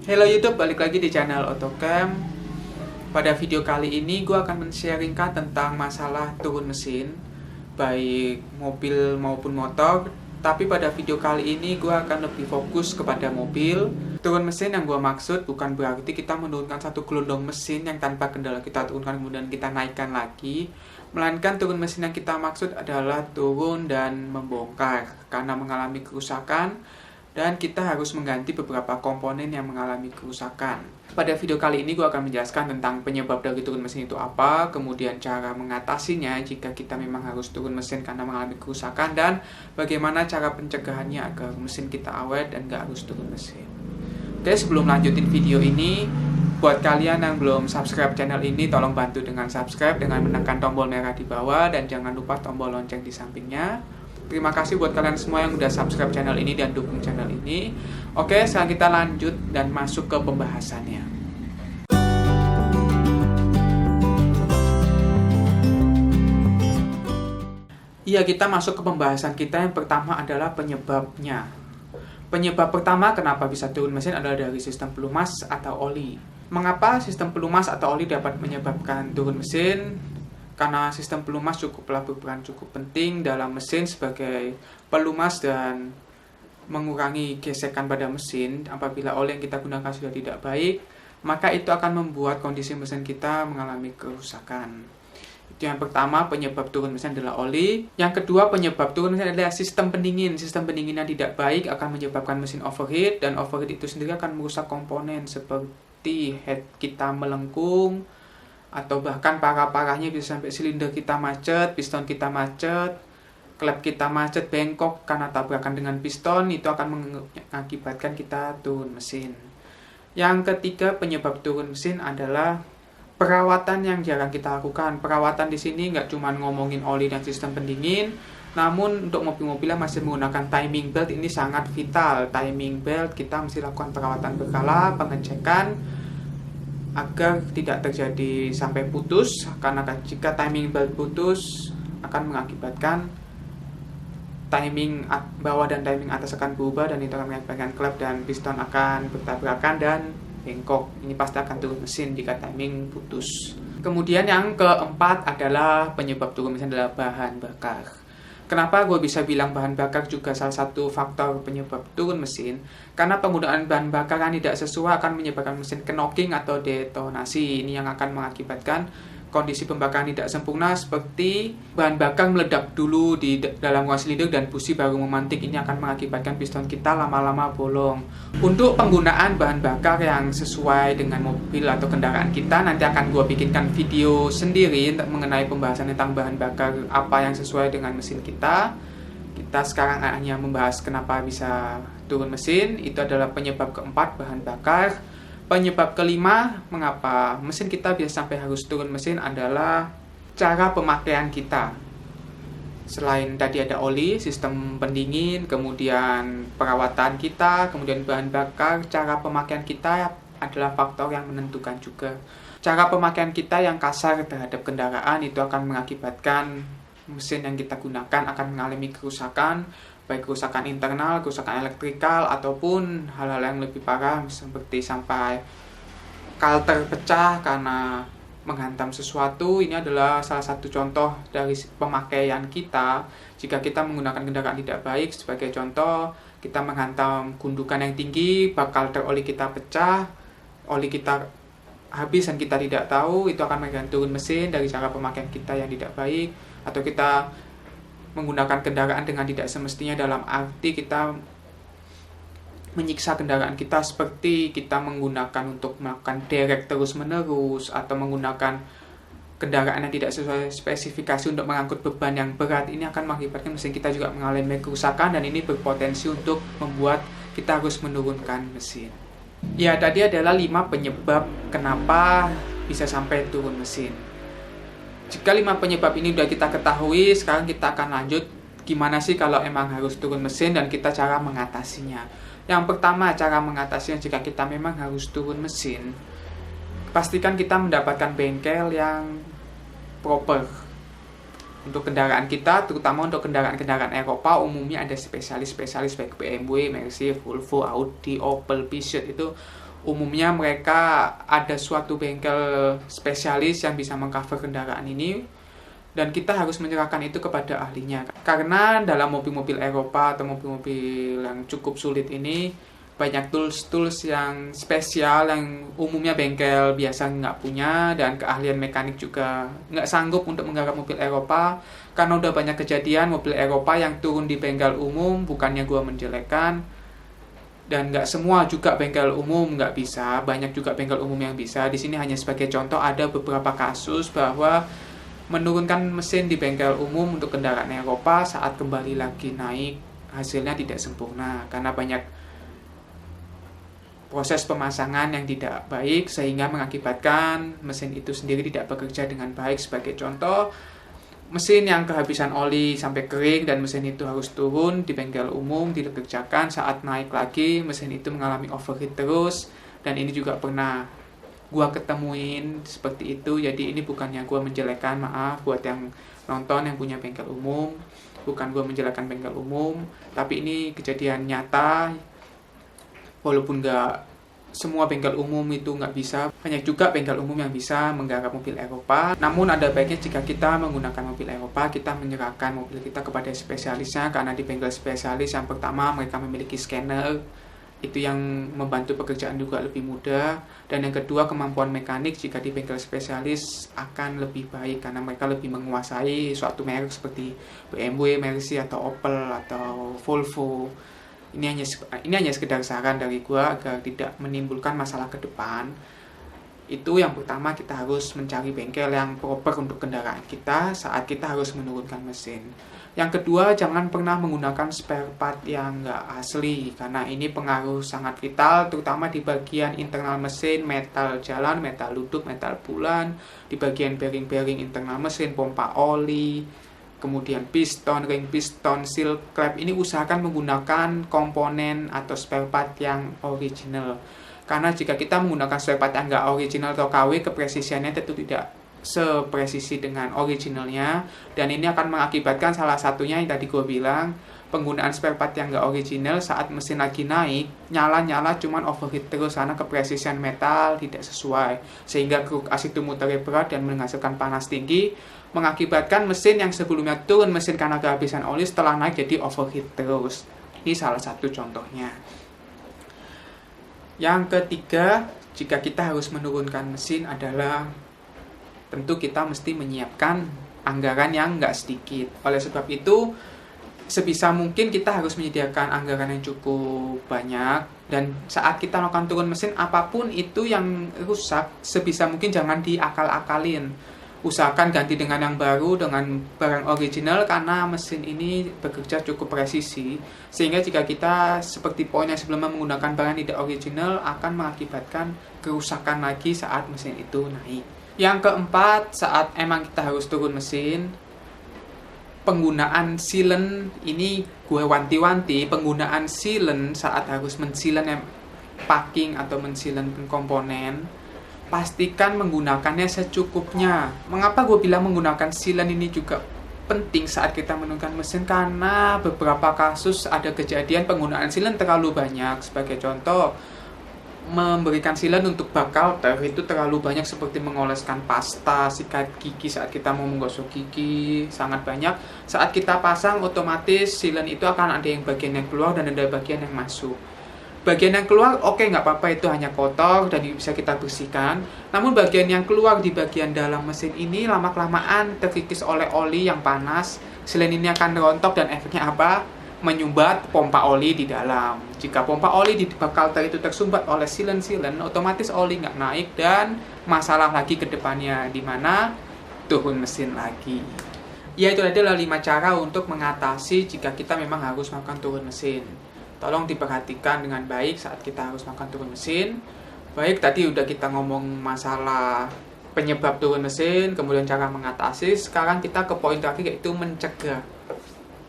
Hello YouTube, balik lagi di channel Otocam. Pada video kali ini gue akan men-sharingkan tentang masalah turun mesin baik mobil maupun motor. Tapi pada video kali ini gue akan lebih fokus kepada mobil. Turun mesin yang gue maksud bukan berarti kita menurunkan satu gelondong mesin yang tanpa kendala kita turunkan kemudian kita naikkan lagi. Melainkan turun mesin yang kita maksud adalah turun dan membongkar karena mengalami kerusakan, dan kita harus mengganti beberapa komponen yang mengalami kerusakan. Pada video kali ini gue akan menjelaskan tentang penyebab dari turun mesin itu apa, kemudian cara mengatasinya jika kita memang harus turun mesin karena mengalami kerusakan, dan bagaimana cara pencegahannya agar mesin kita awet dan gak harus turun mesin. Oke, sebelum lanjutin video ini, buat kalian yang belum subscribe channel ini, tolong bantu dengan subscribe dengan menekan tombol merah di bawah dan jangan lupa tombol lonceng di sampingnya. Terima kasih buat kalian semua yang udah subscribe channel ini dan dukung channel ini. Oke, sekarang kita lanjut dan masuk ke pembahasannya. Iya, kita masuk ke pembahasan kita. Yang pertama adalah penyebabnya. Penyebab pertama kenapa bisa turun mesin adalah dari sistem pelumas atau oli. Mengapa sistem pelumas atau oli dapat menyebabkan turun mesin? Karena sistem pelumas cukuplah berperan cukup penting dalam mesin sebagai pelumas dan mengurangi gesekan pada mesin. Apabila oli yang kita gunakan sudah tidak baik, maka itu akan membuat kondisi mesin kita mengalami kerusakan. Itu yang pertama, penyebab turun mesin adalah oli. Yang kedua, penyebab turun mesin adalah sistem pendingin. Sistem pendingin yang tidak baik akan menyebabkan mesin overheat, dan overheat itu sendiri akan merusak komponen seperti head kita melengkung, atau bahkan parah-parahnya bisa sampai silinder kita macet, piston kita macet, klep kita macet, bengkok karena tabrakan dengan piston. Itu akan mengakibatkan kita turun mesin. Yang ketiga, penyebab turun mesin adalah perawatan yang jarang kita lakukan. Perawatan di sini nggak cuma ngomongin oli dan sistem pendingin, namun untuk mobil-mobil yang masih menggunakan timing belt ini sangat vital. Timing belt kita mesti lakukan perawatan berkala, pengecekan agar tidak terjadi sampai putus, karena jika timing belt putus akan mengakibatkan timing bawah dan timing atas akan berubah, dan itu akan mengakibatkan klep dan piston akan bertabrakan dan bengkok. Ini pasti akan turun mesin jika timing putus. Kemudian yang keempat adalah penyebab turun mesin adalah bahan bakar. Kenapa gue bisa bilang bahan bakar juga salah satu faktor penyebab turun mesin? Karena penggunaan bahan bakar yang tidak sesuai akan menyebabkan mesin knocking atau detonasi. Ini yang akan mengakibatkan kondisi pembakaran tidak sempurna, seperti bahan bakar meledak dulu di dalam ruang silinder dan busi baru memantik. Ini akan mengakibatkan piston kita lama-lama bolong. Untuk penggunaan bahan bakar yang sesuai dengan mobil atau kendaraan kita, nanti akan gue bikinkan video sendiri mengenai pembahasan tentang bahan bakar apa yang sesuai dengan mesin kita. Kita sekarang hanya membahas kenapa bisa turun mesin. Itu adalah penyebab keempat, bahan bakar. Penyebab kelima, mengapa mesin kita bisa sampai harus turun mesin adalah cara pemakaian kita. Selain tadi ada oli, sistem pendingin, kemudian perawatan kita, kemudian bahan bakar, cara pemakaian kita adalah faktor yang menentukan juga. Cara pemakaian kita yang kasar terhadap kendaraan itu akan mengakibatkan mesin yang kita gunakan akan mengalami kerusakan, baik kerusakan internal, kerusakan elektrikal, ataupun hal-hal yang lebih parah seperti sampai kalter pecah karena menghantam sesuatu. Ini adalah salah satu contoh dari pemakaian kita jika kita menggunakan kendaraan tidak baik. Sebagai contoh, kita menghantam gundukan yang tinggi, bak kalter oli kita pecah, oli kita habis dan kita tidak tahu, itu akan mengganggu turun mesin dari cara pemakaian kita yang tidak baik. Atau kita menggunakan kendaraan dengan tidak semestinya, dalam arti kita menyiksa kendaraan kita seperti kita menggunakan untuk melakukan derek terus-menerus, atau menggunakan kendaraan yang tidak sesuai spesifikasi untuk mengangkut beban yang berat. Ini akan mengakibatkan mesin kita juga mengalami kerusakan, dan ini berpotensi untuk membuat kita harus menurunkan mesin. Ya, tadi adalah 5 penyebab kenapa bisa sampai turun mesin. Jika 5 penyebab ini sudah kita ketahui, sekarang kita akan lanjut gimana sih kalau emang harus turun mesin dan kita cara mengatasinya. Yang pertama, cara mengatasinya jika kita memang harus turun mesin, pastikan kita mendapatkan bengkel yang proper. Untuk kendaraan kita, terutama untuk kendaraan-kendaraan Eropa, umumnya ada spesialis-spesialis baik BMW, Mercedes, Volvo, Audi, Opel, Peugeot, itu umumnya mereka ada suatu bengkel spesialis yang bisa mengcover kendaraan ini, dan kita harus menyerahkan itu kepada ahlinya. Karena dalam mobil-mobil Eropa atau mobil-mobil yang cukup sulit ini, banyak tools-tools yang spesial yang umumnya bengkel biasa nggak punya, dan keahlian mekanik juga nggak sanggup untuk menggarap mobil Eropa. Karena udah banyak kejadian mobil Eropa yang turun di bengkel umum, bukannya gua menjelekkan, dan nggak semua juga bengkel umum nggak bisa, banyak juga bengkel umum yang bisa. Di sini hanya sebagai contoh, ada beberapa kasus bahwa menurunkan mesin di bengkel umum untuk kendaraan Eropa saat kembali lagi naik, hasilnya tidak sempurna karena banyak proses pemasangan yang tidak baik, sehingga mengakibatkan mesin itu sendiri tidak bekerja dengan baik. Sebagai contoh, mesin yang kehabisan oli sampai kering dan mesin itu harus turun di bengkel umum, dikerjakan, saat naik lagi mesin itu mengalami overheat terus, dan ini juga pernah gua ketemuin seperti itu. Jadi ini bukannya gua menjelekkan, maaf buat yang nonton yang punya bengkel umum, bukan gua menjelekkan bengkel umum, tapi ini kejadian nyata. Walaupun nggak semua bengkel umum itu nggak bisa, banyak juga bengkel umum yang bisa menggarap mobil Eropa. Namun ada baiknya jika kita menggunakan mobil Eropa, kita menyerahkan mobil kita kepada spesialisnya, karena di bengkel spesialis yang pertama mereka memiliki scanner, itu yang membantu pekerjaan juga lebih mudah, dan yang kedua kemampuan mekanik jika di bengkel spesialis akan lebih baik karena mereka lebih menguasai suatu merek seperti BMW, Mercy, atau Opel, atau Volvo. Ini hanya sekedar saran dari gua agar tidak menimbulkan masalah ke depan. Itu yang pertama, kita harus mencari bengkel yang proper untuk kendaraan kita saat kita harus menurunkan mesin. Yang kedua, jangan pernah menggunakan spare part yang nggak asli, karena ini pengaruh sangat vital, terutama di bagian internal mesin, metal jalan, metal luduk, metal bulan, di bagian bearing-bearing internal mesin, pompa oli, kemudian piston, ring piston, seal clamp. Ini usahakan menggunakan komponen atau spare part yang original. Karena jika kita menggunakan spare part yang nggak original atau KW, kepresisiannya tentu tidak sepresisi dengan originalnya. Dan ini akan mengakibatkan salah satunya yang tadi gue bilang, penggunaan spare part yang nggak original saat mesin lagi naik, nyala-nyala cuman overheat terus karena kepresisian metal tidak sesuai. Sehingga kruk as itu muternya berat dan menghasilkan panas tinggi, mengakibatkan mesin yang sebelumnya turun mesin karena kehabisan oli, setelah naik jadi overheat terus. Ini salah satu contohnya. Yang ketiga, jika kita harus menurunkan mesin adalah tentu kita mesti menyiapkan anggaran yang nggak sedikit. Oleh sebab itu, sebisa mungkin kita harus menyediakan anggaran yang cukup banyak, dan saat kita melakukan turun mesin, apapun itu yang rusak, sebisa mungkin jangan diakal-akalin. Usahakan ganti dengan yang baru, dengan barang original, karena mesin ini bekerja cukup presisi, sehingga jika kita seperti poin yang sebelumnya menggunakan barang tidak original akan mengakibatkan kerusakan lagi saat mesin itu naik. Yang keempat, saat emang kita harus turun mesin, penggunaan sealant ini gue wanti-wanti, penggunaan sealant saat harus mensealant packing atau mensealant komponen, pastikan menggunakannya secukupnya. Mengapa gue bilang menggunakan sealant ini juga penting saat kita menurunkan mesin? Karena beberapa kasus ada kejadian penggunaan sealant terlalu banyak. Sebagai contoh, memberikan sealant untuk bak kalter itu terlalu banyak, seperti mengoleskan pasta, sikat gigi saat kita mau menggosok gigi, sangat banyak. Saat kita pasang, otomatis sealant itu akan ada yang bagian yang keluar dan ada bagian yang masuk. Bagian yang keluar oke, nggak apa-apa, itu hanya kotor dan bisa kita bersihkan. Namun bagian yang keluar di bagian dalam mesin ini lama-kelamaan terkikis oleh oli yang panas, sealant ini akan rontok dan efeknya apa? Menyumbat pompa oli di dalam. Jika pompa oli di bak kalter itu tersumbat oleh sealant, otomatis oli nggak naik dan masalah lagi ke depannya, di mana turun mesin lagi. Ya, itu adalah 5 cara untuk mengatasi jika kita memang harus melakukan turun mesin. Tolong diperhatikan dengan baik saat kita harus melakukan turun mesin. Baik, tadi udah kita ngomong masalah penyebab turun mesin, kemudian cara mengatasi. Sekarang kita ke poin terakhir, yaitu mencegah.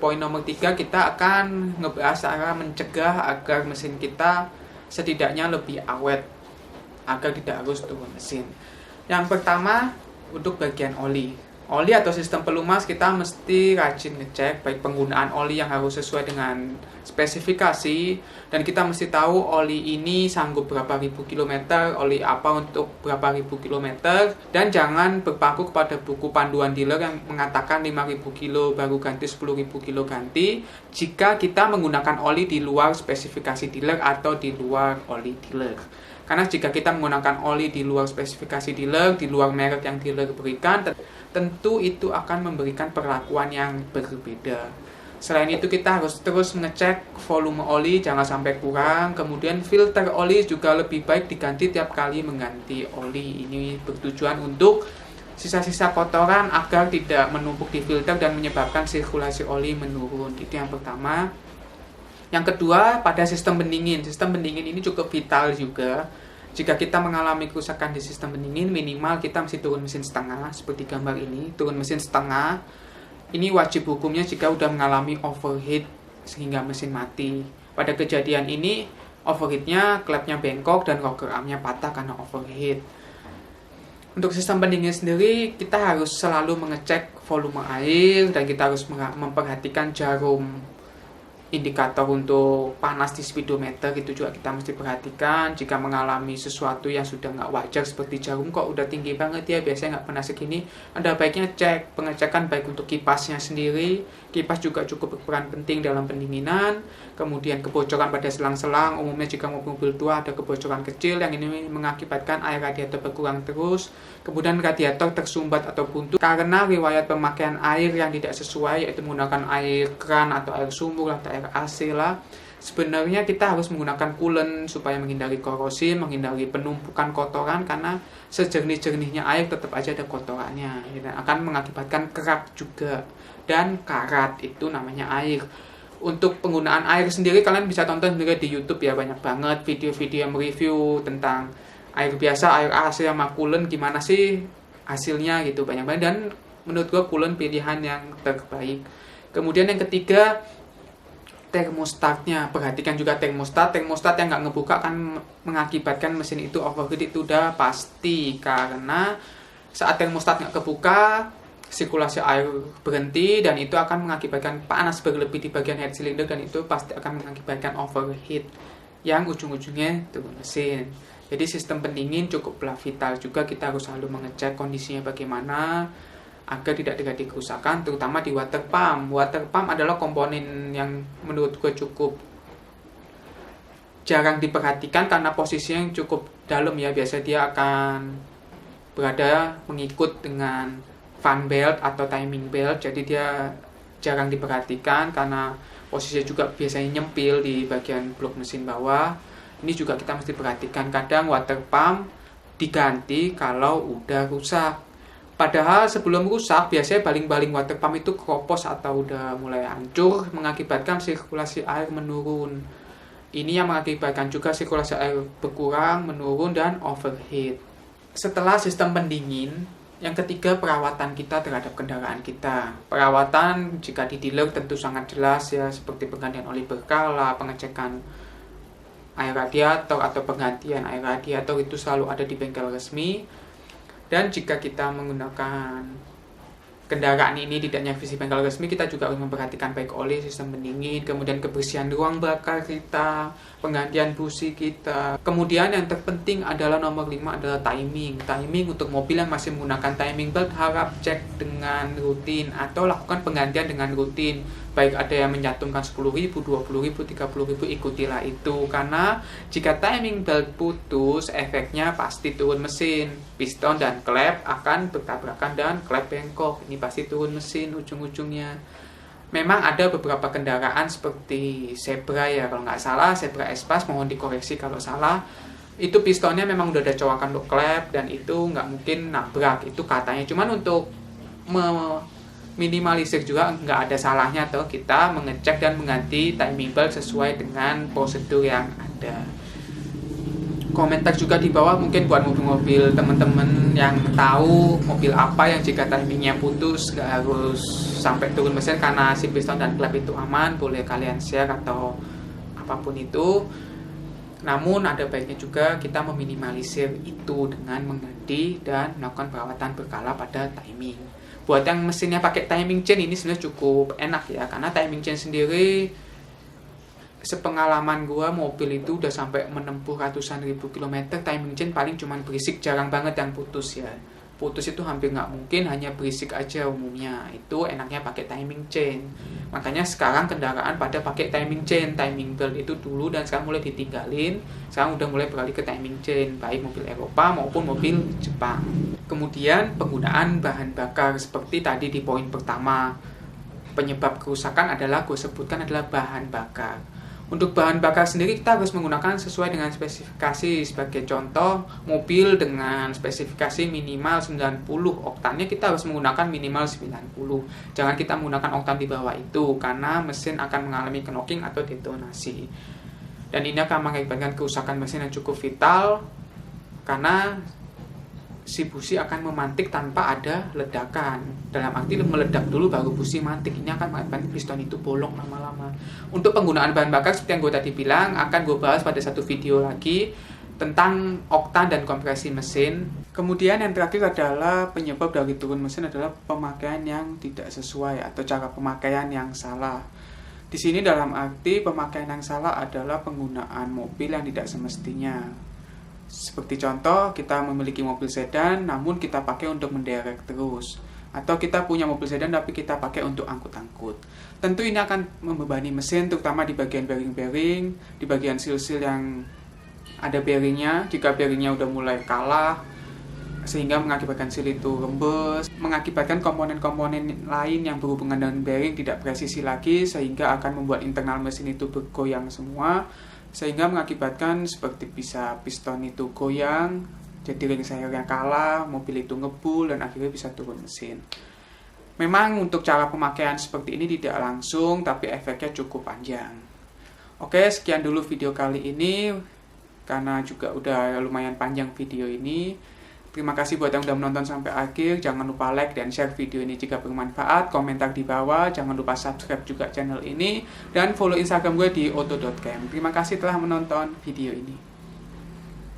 Poin nomor 3, kita akan ngebahas cara mencegah agar mesin kita setidaknya lebih awet, agar tidak harus turun mesin. Yang pertama, untuk bagian oli. Oli atau sistem pelumas kita mesti rajin ngecek baik penggunaan oli yang harus sesuai dengan spesifikasi, dan kita mesti tahu oli ini sanggup berapa ribu kilometer, oli apa untuk berapa ribu kilometer, dan jangan berpaku kepada buku panduan dealer yang mengatakan 5.000 kilo baru ganti, 10.000 kilo ganti, jika kita menggunakan oli di luar spesifikasi dealer atau di luar oli dealer. Karena jika kita menggunakan oli di luar spesifikasi dealer, di luar merek yang dealer berikan, tentu itu akan memberikan perlakuan yang berbeda. Selain itu kita harus terus mengecek volume oli, jangan sampai kurang. Kemudian filter oli juga lebih baik diganti tiap kali mengganti oli. Ini bertujuan untuk sisa-sisa kotoran agar tidak menumpuk di filter dan menyebabkan sirkulasi oli menurun. Itu yang pertama. Yang kedua, pada sistem pendingin. Sistem pendingin ini cukup vital juga. Jika kita mengalami kerusakan di sistem pendingin, minimal kita mesti turun mesin setengah, seperti gambar ini, turun mesin setengah. Ini wajib hukumnya jika sudah mengalami overheat sehingga mesin mati. Pada kejadian ini, overheatnya, klepnya bengkok dan rocker armnya patah karena overheat. Untuk sistem pendingin sendiri, kita harus selalu mengecek volume air dan kita harus memperhatikan jarum indikator untuk panas di speedometer. Itu juga kita mesti perhatikan. Jika mengalami sesuatu yang sudah nggak wajar seperti jarum kok udah tinggi banget ya, biasanya nggak pernah segini, ada baiknya cek. Pengecekan baik untuk kipasnya sendiri, kipas juga cukup berperan penting dalam pendinginan. Kemudian kebocoran pada selang-selang, umumnya jika mobil tua ada kebocoran kecil yang ini mengakibatkan air radiator berkurang terus. Kemudian radiator tersumbat atau buntu karena riwayat pemakaian air yang tidak sesuai, yaitu menggunakan air kran atau air sumur atau air AC lah. Sebenarnya kita harus menggunakan coolant supaya menghindari korosi, menghindari penumpukan kotoran, karena sejernih-jernihnya air tetap aja ada kotorannya. Ini akan mengakibatkan kerak juga dan karat, itu namanya air. Untuk penggunaan air sendiri kalian bisa tonton sendiri di YouTube ya, banyak banget video-video yang mereview tentang air biasa, air AC sama coolant gimana sih hasilnya gitu, banyak banget, dan menurut gua coolant pilihan yang terbaik. Kemudian yang ketiga, termostatnya. Perhatikan juga termostat yang nggak ngebuka kan mengakibatkan mesin itu overheat, itu udah pasti, karena saat termostat nggak kebuka, sirkulasi air berhenti dan itu akan mengakibatkan panas berlebih di bagian head cylinder, dan itu pasti akan mengakibatkan overheat yang ujung-ujungnya turun mesin. Jadi sistem pendingin cukuplah vital juga, kita harus selalu mengecek kondisinya bagaimana agar tidak terjadi kerusakan, terutama di water pump. Water pump adalah komponen yang menurut gue cukup jarang diperhatikan karena posisinya yang cukup dalam ya. Biasa dia akan berada mengikut dengan fan belt atau timing belt, jadi dia jarang diperhatikan karena posisinya juga biasanya nyempil di bagian blok mesin bawah. Ini juga kita mesti perhatikan, kadang water pump diganti kalau udah rusak. Padahal sebelum rusak biasanya baling-baling water pump itu keropos atau udah mulai hancur, mengakibatkan sirkulasi air menurun. Ini yang mengakibatkan juga sirkulasi air berkurang, menurun, dan overheat. Setelah sistem pendingin, yang ketiga, perawatan kita terhadap kendaraan kita. Perawatan jika di dealer tentu sangat jelas ya, seperti penggantian oli berkala, pengecekan air radiator atau penggantian air radiator itu selalu ada di bengkel resmi. Dan jika kita menggunakan kendaraan ini tidak nyavisi bengkel resmi, kita juga harus memperhatikan baik oli, sistem pendingin, kemudian kebersihan ruang bakar kita, penggantian busi kita. Kemudian yang terpenting adalah nomor 5 adalah timing. Timing untuk mobil yang masih menggunakan timing belt harap cek dengan rutin atau lakukan penggantian dengan rutin. Baik ada yang mencantumkan 10.000, 20.000, 30.000, ikutilah itu. Karena jika timing belt putus, efeknya pasti turun mesin. Piston dan klep akan bertabrakan dan klep bengkok. Ini pasti turun mesin ujung-ujungnya. Memang ada beberapa kendaraan seperti Zebra ya, kalau nggak salah, Zebra S-Pass, mohon dikoreksi kalau salah. Itu pistonnya memang udah ada cowakan untuk klep dan itu nggak mungkin nabrak, itu katanya. Cuman untuk minimalisir juga nggak ada salahnya atau kita mengecek dan mengganti timing belt sesuai dengan prosedur yang ada. Komentar juga di bawah mungkin buat mobil-mobil teman-teman yang tahu mobil apa yang jika timingnya putus nggak harus sampai turun mesin karena si piston dan klep itu aman, boleh kalian share atau apapun itu. Namun ada baiknya juga kita meminimalisir itu dengan mengganti dan melakukan perawatan berkala pada timing. Buat yang mesinnya pakai timing chain ini sebenarnya cukup enak ya, karena timing chain sendiri sepengalaman gua mobil itu udah sampai menempuh ratusan ribu kilometer, timing chain paling cuman berisik, jarang banget yang putus ya. Putus itu hampir nggak mungkin, hanya berisik aja umumnya. Itu enaknya pakai timing chain. Makanya sekarang kendaraan pada pakai timing chain. Timing belt itu dulu dan sekarang mulai ditinggalin. Sekarang udah mulai beralih ke timing chain, baik mobil Eropa maupun mobil Jepang. Kemudian penggunaan bahan bakar seperti tadi di poin pertama. Penyebab kerusakan adalah, gue sebutkan adalah bahan bakar. Untuk bahan bakar sendiri kita harus menggunakan sesuai dengan spesifikasi. Sebagai contoh, mobil dengan spesifikasi minimal 90 oktannya kita harus menggunakan minimal 90. Jangan kita menggunakan oktan di bawah itu, karena mesin akan mengalami knocking atau detonasi. Dan ini akan mengakibatkan kerusakan mesin yang cukup vital, karena si busi akan memantik tanpa ada ledakan. Dalam arti meledak dulu baru busi mantik. Ini akan mengakibatkan piston itu bolong lama-lama. Untuk penggunaan bahan bakar seperti yang gue tadi bilang, akan gue bahas pada satu video lagi tentang oktan dan kompresi mesin. Kemudian yang terakhir adalah penyebab dari turun mesin adalah pemakaian yang tidak sesuai atau cara pemakaian yang salah. Di sini dalam arti pemakaian yang salah adalah penggunaan mobil yang tidak semestinya. Seperti contoh, kita memiliki mobil sedan namun kita pakai untuk menderek terus, atau kita punya mobil sedan tapi kita pakai untuk angkut-angkut. Tentu ini akan membebani mesin, terutama di bagian bearing-bearing, di bagian seal-seal yang ada bearingnya. Jika bearingnya udah mulai kalah, sehingga mengakibatkan seal itu rembes, mengakibatkan komponen-komponen lain yang berhubungan dengan bearing tidak presisi lagi, sehingga akan membuat internal mesin itu bergoyang semua, sehingga mengakibatkan seperti bisa piston itu goyang, jadi ring sayurnya kalah, mobil itu ngebul, dan akhirnya bisa turun mesin. Memang untuk cara pemakaian seperti ini tidak langsung, tapi efeknya cukup panjang. Oke, sekian dulu video kali ini, karena juga udah lumayan panjang video ini. Terima kasih buat yang udah menonton sampai akhir. Jangan lupa like dan share video ini jika bermanfaat. Komentar di bawah. Jangan lupa subscribe juga channel ini. Dan follow Instagram gue di auto.cam. Terima kasih telah menonton video ini.